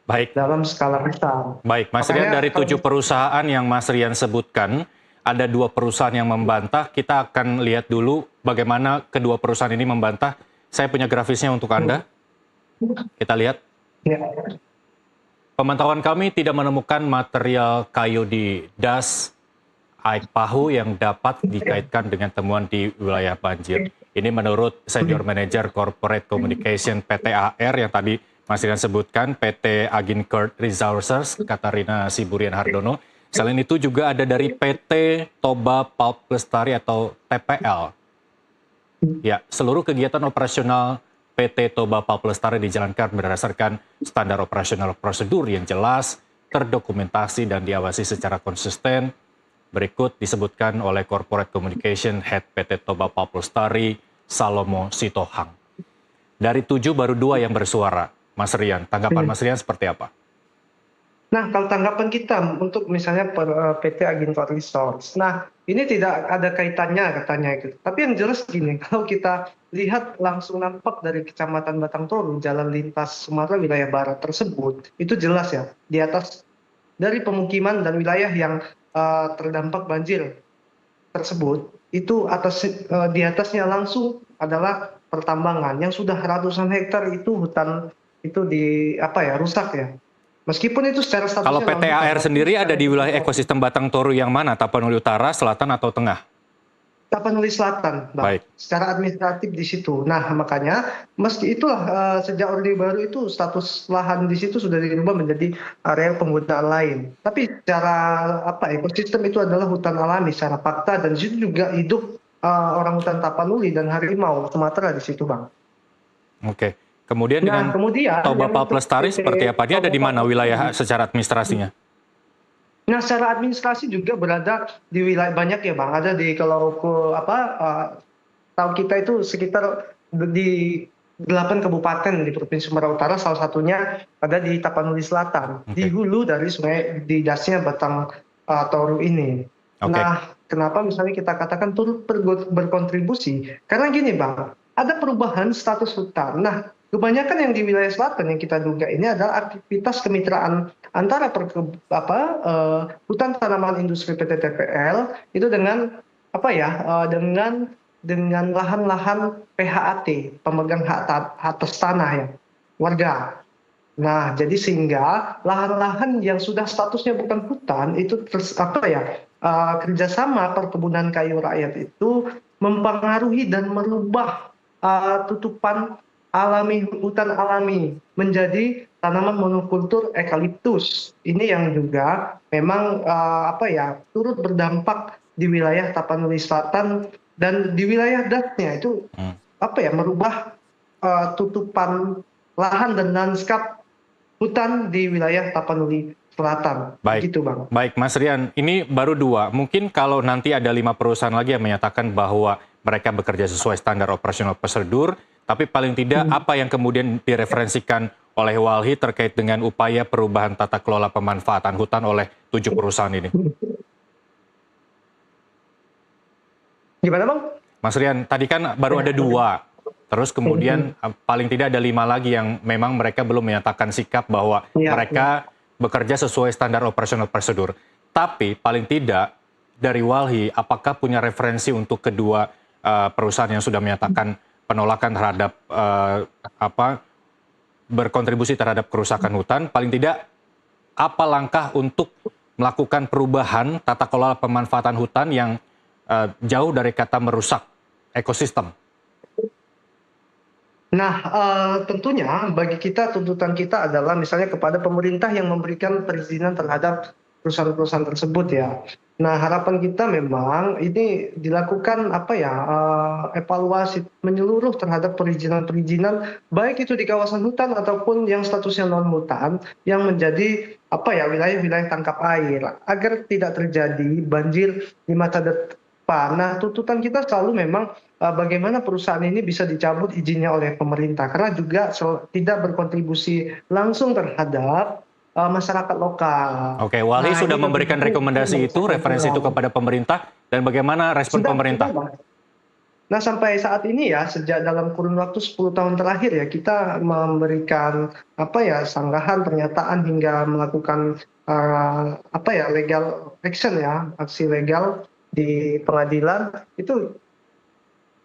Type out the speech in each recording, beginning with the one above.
Baik, dalam skala besar. baik. Mas Rian, Makanya dari kalau 7 perusahaan yang Mas Rian sebutkan, ada 2 perusahaan yang membantah. Kita akan lihat dulu bagaimana kedua perusahaan ini membantah. Saya punya grafisnya untuk Anda. Kita lihat. ya, Pemantauan kami tidak menemukan material kayu di das air pahu yang dapat dikaitkan dengan temuan di wilayah banjir. Ini menurut Senior Manager Corporate Communication PT AR yang tadi Mas Rian sebutkan, PT Aginkert Resources, Katarina Siburian Hardono. Selain itu juga ada dari PT Toba Pulp Lestari atau TPL. Ya, seluruh kegiatan operasional PT Toba Pulp Lestari dijalankan berdasarkan standar operasional prosedur yang jelas, terdokumentasi dan diawasi secara konsisten. Berikut disebutkan oleh Corporate Communication Head PT Toba Pulp Lestari, Salomo Sitohang. Dari 7 baru 2 yang bersuara. Mas Rian, tanggapan Mas Rian seperti apa? Nah, kalau tanggapan kita untuk misalnya PT Agintor Resource, nah ini tidak ada kaitannya katanya gitu. Tapi yang jelas gini, kalau kita lihat langsung nampak dari Kecamatan Batang Toru, jalan lintas Sumatera wilayah barat tersebut, itu jelas ya, di atas dari pemukiman dan wilayah yang terdampak banjir tersebut, itu di atasnya langsung adalah pertambangan yang sudah ratusan hektar itu hutan itu rusak ya. Meskipun itu secara Kalau statusnya PT non hutan, AR tapi sendiri ada secara di wilayah ekonomi. ekosistem Batang Toru yang mana? Tapanuli Utara, Selatan, atau Tengah? Tapanuli Selatan, Bang. Baik. Secara administratif di situ. Nah, makanya meski itulah sejak Orde Baru itu status lahan di situ sudah dirubah menjadi area penggunaan lain. Tapi secara ekosistem itu adalah hutan alami secara fakta dan di situ juga hidup orang hutan Tapanuli dan harimau Sumatera di situ, Bang. Oke. Kemudian Nah, dengan kemudian Toba yang Pulp untuk Lestari PT seperti apa? Dia ada Toba di mana Papua wilayah ini, secara administrasinya? nah, secara administrasi juga berada di wilayah banyak ya, Bang. Ada di kalau ke tahu kita itu sekitar di 8 kabupaten di Provinsi Sumatera Utara, salah satunya ada di Tapanuli Selatan, di Oke. hulu dari sungai di dasnya Batang Toru ini. Oke. Nah, kenapa misalnya kita katakan turut berkontribusi? Karena gini, Bang, ada perubahan status hutan. Nah, kebanyakan yang di wilayah selatan yang kita duga ini adalah aktivitas kemitraan antara hutan tanaman industri PT TPL itu dengan dengan lahan-lahan PHAT, pemegang hak atas tanah ya, warga. Nah, jadi sehingga lahan-lahan yang sudah statusnya bukan hutan itu kerjasama perkebunan kayu rakyat itu mempengaruhi dan merubah tutupan alami hutan alami menjadi tanaman monokultur eukaliptus. Ini yang juga memang turut berdampak di wilayah Tapanuli Selatan dan di wilayah dasnya itu Hmm. merubah tutupan lahan dan lanskap hutan di wilayah Tapanuli Selatan. Baik. Gitu, Bang. Baik, Mas Rian. Ini baru 2. Mungkin kalau nanti ada 5 perusahaan lagi yang menyatakan bahwa mereka bekerja sesuai standar operasional prosedur, tapi paling tidak apa yang kemudian direferensikan oleh Walhi terkait dengan upaya perubahan tata kelola pemanfaatan hutan oleh 7 perusahaan ini? Gimana, Bang? Mas Rian, tadi kan baru ada 2. Terus kemudian paling tidak ada 5 lagi yang memang mereka belum menyatakan sikap bahwa Iya, mereka bekerja sesuai standar operasional prosedur. Tapi paling tidak dari Walhi, apakah punya referensi untuk kedua perusahaan yang sudah menyatakan penolakan terhadap berkontribusi terhadap kerusakan hutan? Paling tidak apa langkah untuk melakukan perubahan tata kelola pemanfaatan hutan yang jauh dari kata merusak ekosistem? Nah, tentunya bagi kita tuntutan kita adalah misalnya kepada pemerintah yang memberikan perizinan terhadap perusahaan-perusahaan tersebut ya. Nah, harapan kita memang ini dilakukan evaluasi menyeluruh terhadap perizinan-perizinan baik itu di kawasan hutan ataupun yang statusnya non hutan yang menjadi wilayah-wilayah tangkap air agar tidak terjadi banjir di masa depan. Nah, tuntutan kita selalu memang bagaimana perusahaan ini bisa dicabut izinnya oleh pemerintah karena juga tidak berkontribusi langsung terhadap masyarakat lokal. Oke, Walhi Nah, sudah ini tentu memberikan saja rekomendasi itu, merusak referensi itu lingkungan. kepada pemerintah, dan bagaimana respon Sudah, pemerintah? Bang. Nah, sampai saat ini ya, sejak dalam kurun waktu 10 tahun terakhir ya, kita memberikan sanggahan, pernyataan hingga melakukan legal action ya, aksi legal di pengadilan. Itu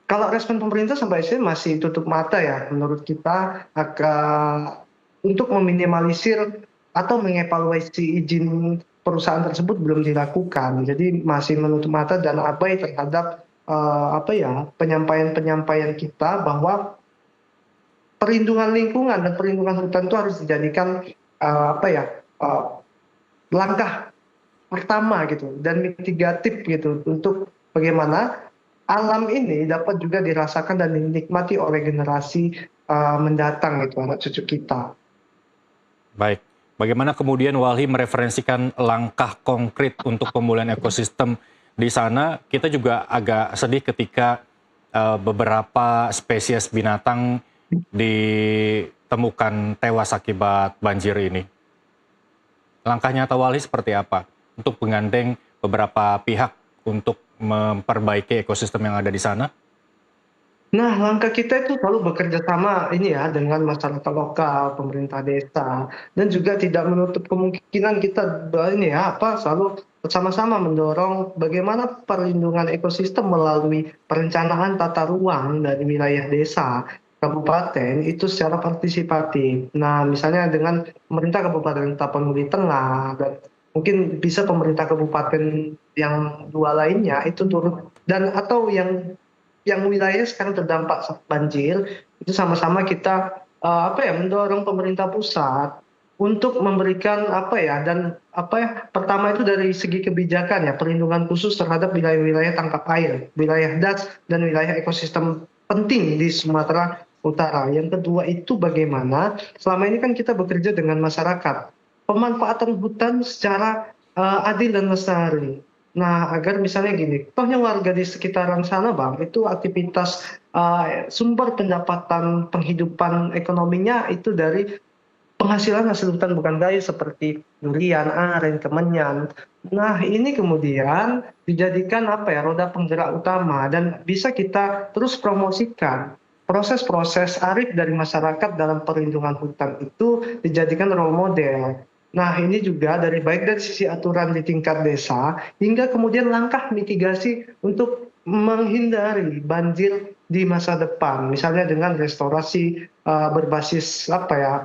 kalau respon pemerintah sampai sini masih tutup mata ya, menurut kita akan untuk meminimalisir atau mengevaluasi izin perusahaan tersebut belum dilakukan. Jadi masih menutup mata dan abai terhadap penyampaian-penyampaian kita bahwa perlindungan lingkungan dan perlindungan hutan itu harus dijadikan eh, langkah pertama gitu dan mitigatif gitu untuk bagaimana alam ini dapat juga dirasakan dan dinikmati oleh generasi mendatang gitu, anak cucu kita. Baik, bagaimana kemudian Walhi mereferensikan langkah konkret untuk pemulihan ekosistem di sana? Kita juga agak sedih ketika beberapa spesies binatang ditemukan tewas akibat banjir ini. Langkah nyata Walhi seperti apa untuk menggandeng beberapa pihak untuk memperbaiki ekosistem yang ada di sana? Nah, langkah kita itu selalu bekerja sama ini ya dengan masyarakat lokal, pemerintah desa, dan juga tidak menutup kemungkinan kita selalu bersama-sama mendorong bagaimana perlindungan ekosistem melalui perencanaan tata ruang dari wilayah desa, kabupaten itu secara partisipatif. Nah, misalnya dengan pemerintah Kabupaten Tapanuli Tengah dan mungkin bisa pemerintah kabupaten yang dua lainnya itu turut dan atau yang wilayah sekarang terdampak banjir, itu sama-sama kita mendorong pemerintah pusat untuk memberikan pertama itu dari segi kebijakan ya, perlindungan khusus terhadap wilayah-wilayah tangkap air, wilayah das dan wilayah ekosistem penting di Sumatera Utara. Yang kedua itu bagaimana selama ini kan kita bekerja dengan masyarakat, pemanfaatan hutan secara adil dan lestari. Nah, agar misalnya gini, tohnya warga di sekitaran sana Bang, itu aktivitas sumber pendapatan penghidupan ekonominya itu dari penghasilan hasil hutan bukan kayu seperti durian, aren, kemenyan. Nah, ini kemudian dijadikan roda penggerak utama dan bisa kita terus promosikan. Proses-proses arif dari masyarakat dalam perlindungan hutan itu dijadikan role model. Nah, ini juga baik dari sisi aturan di tingkat desa hingga kemudian langkah mitigasi untuk menghindari banjir di masa depan. Misalnya dengan restorasi berbasis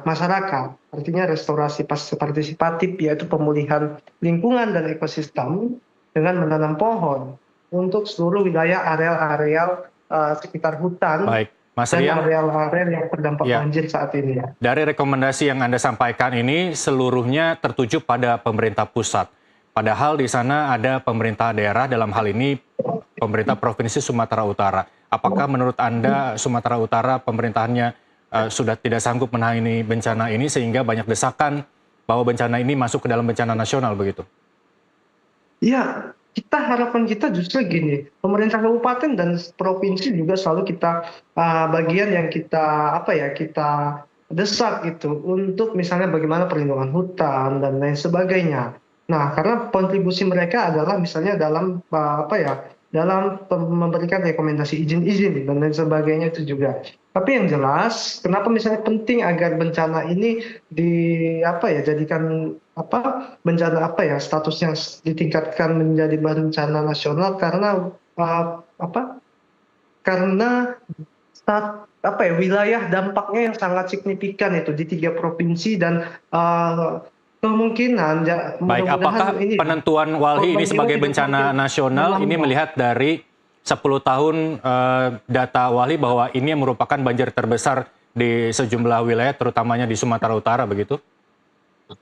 masyarakat. Artinya restorasi partisipatif yaitu pemulihan lingkungan dan ekosistem dengan menanam pohon untuk seluruh wilayah areal-areal sekitar hutan Baik, Mas dan Rian, areal-areal yang terdampak ya, banjir saat ini. dari rekomendasi yang Anda sampaikan ini seluruhnya tertuju pada pemerintah pusat. Padahal di sana ada pemerintah daerah, dalam hal ini pemerintah Provinsi Sumatera Utara. Apakah menurut Anda Sumatera Utara pemerintahannya sudah tidak sanggup menangani bencana ini sehingga banyak desakan bahwa bencana ini masuk ke dalam bencana nasional begitu? Iya, harapan kita justru gini, pemerintah kabupaten dan provinsi juga selalu kita bagian yang kita desak gitu untuk misalnya bagaimana perlindungan hutan dan lain sebagainya. Nah, karena kontribusi mereka adalah misalnya dalam memberikan rekomendasi izin-izin dan lain sebagainya itu juga. Tapi yang jelas, kenapa misalnya penting agar bencana ini jadikan statusnya ditingkatkan menjadi bencana nasional karena karena wilayah dampaknya yang sangat signifikan itu di 3 provinsi dan kemungkinan Baik, apakah mudah-mudahan ini penentuan Walhi ini korban jiwa sebagai tidak bencana semakin nasional ini menambah. melihat dari 10 tahun data Walhi bahwa ini yang merupakan banjir terbesar di sejumlah wilayah terutamanya di Sumatera Utara begitu?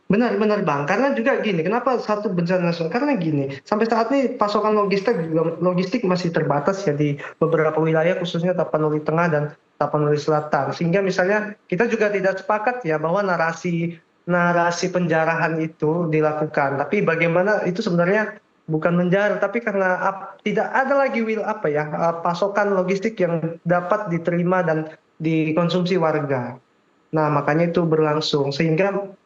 Benar benar Bang, karena juga gini, kenapa satu bencana nasional? Karena gini, sampai saat ini pasokan logistik masih terbatas ya di beberapa wilayah khususnya Tapanuli Tengah dan Tapanuli Selatan. Sehingga misalnya kita juga tidak sepakat ya bahwa narasi narasi penjarahan itu dilakukan. Tapi bagaimana itu sebenarnya bukan menjara, tapi karena tidak ada lagi pasokan logistik yang dapat diterima dan dikonsumsi warga. Nah, makanya itu berlangsung sehingga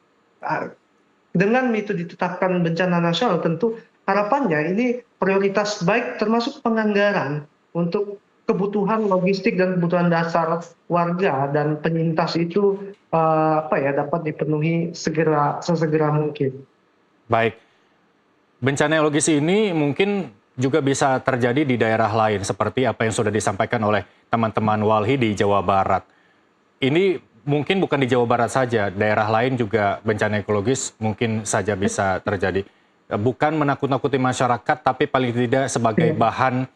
dengan itu ditetapkan bencana nasional tentu harapannya ini prioritas baik termasuk penganggaran untuk kebutuhan logistik dan kebutuhan dasar warga dan penyintas itu dapat dipenuhi sesegera mungkin. Baik, bencana ekologis ini mungkin juga bisa terjadi di daerah lain seperti apa yang sudah disampaikan oleh teman-teman Walhi di Jawa Barat. Ini mungkin bukan di Jawa Barat saja, daerah lain juga bencana ekologis mungkin saja bisa terjadi. Bukan menakut-nakuti masyarakat, tapi paling tidak sebagai bahan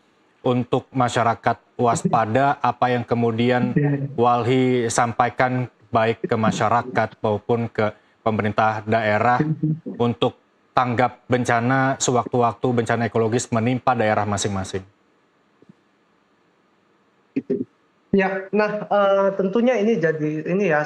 untuk masyarakat waspada apa yang kemudian Walhi sampaikan baik ke masyarakat maupun ke pemerintah daerah untuk tanggap bencana sewaktu-waktu bencana ekologis menimpa daerah masing-masing. Ya, nah tentunya ini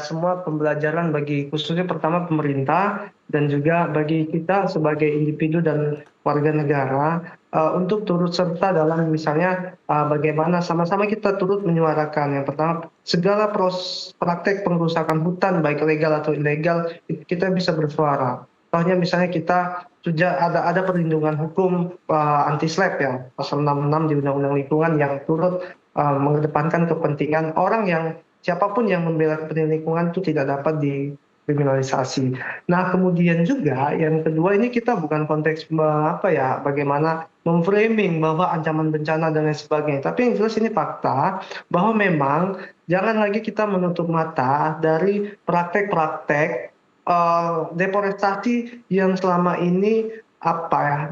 semua pembelajaran bagi khususnya pertama pemerintah dan juga bagi kita sebagai individu dan warga negara untuk turut serta dalam misalnya bagaimana sama-sama kita turut menyuarakan. Yang pertama, segala praktek pengerusakan hutan baik legal atau ilegal kita bisa bersuara. Contohnya misalnya kita sudah ada perlindungan hukum anti SLAPP ya, pasal 66 di Undang-Undang Lingkungan yang turut mengedepankan kepentingan orang yang siapapun yang membela kepentingan lingkungan itu tidak dapat dikriminalisasi. Nah, kemudian juga yang kedua ini kita bukan konteks bagaimana memframing bahwa ancaman bencana dan lain sebagainya. Tapi yang jelas ini fakta bahwa memang jangan lagi kita menutup mata dari praktek-praktek deforestasi yang selama ini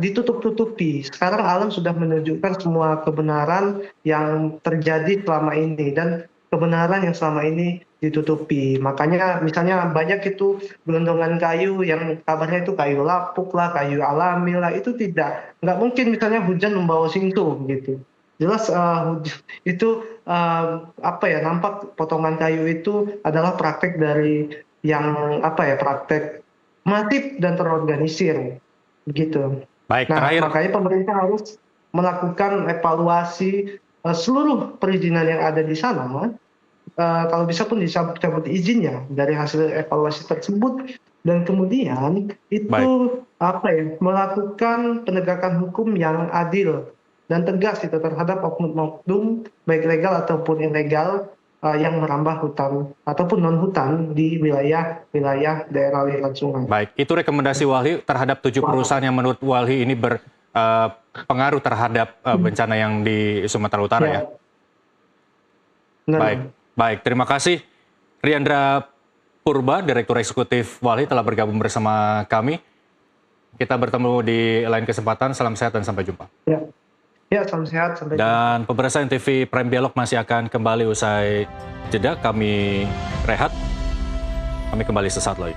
ditutup-tutupi. Sekarang alam sudah menunjukkan semua kebenaran yang terjadi selama ini dan kebenaran yang selama ini ditutupi. Makanya misalnya banyak itu gelondongan kayu yang kabarnya itu kayu lapuk lah, kayu alami lah, itu nggak mungkin misalnya hujan membawa singtung gitu. Jelas itu nampak potongan kayu itu adalah praktek dari yang praktek masif dan terorganisir. Begitu. Baik, Nah, terakhir. makanya pemerintah harus melakukan evaluasi seluruh perizinan yang ada di sana. Kalau bisa pun dicabut izinnya dari hasil evaluasi tersebut dan kemudian itu melakukan penegakan hukum yang adil dan tegas itu terhadap oknum-oknum baik legal ataupun ilegal yang merambah hutan ataupun non-hutan di wilayah daerah aliran sungai. Baik, itu rekomendasi Walhi terhadap 7 perusahaan yang menurut Walhi ini berpengaruh terhadap bencana yang di Sumatera Utara ya. Baik, terima kasih Riandra Purba, Direktur Eksekutif Walhi telah bergabung bersama kami. Kita bertemu di lain kesempatan, salam sehat dan sampai jumpa. Ya, salam sehat. Sampai jumpa. Dan pemirsa NTV Prime Dialog masih akan kembali usai jeda. Kami rehat. Kami kembali sesaat lagi.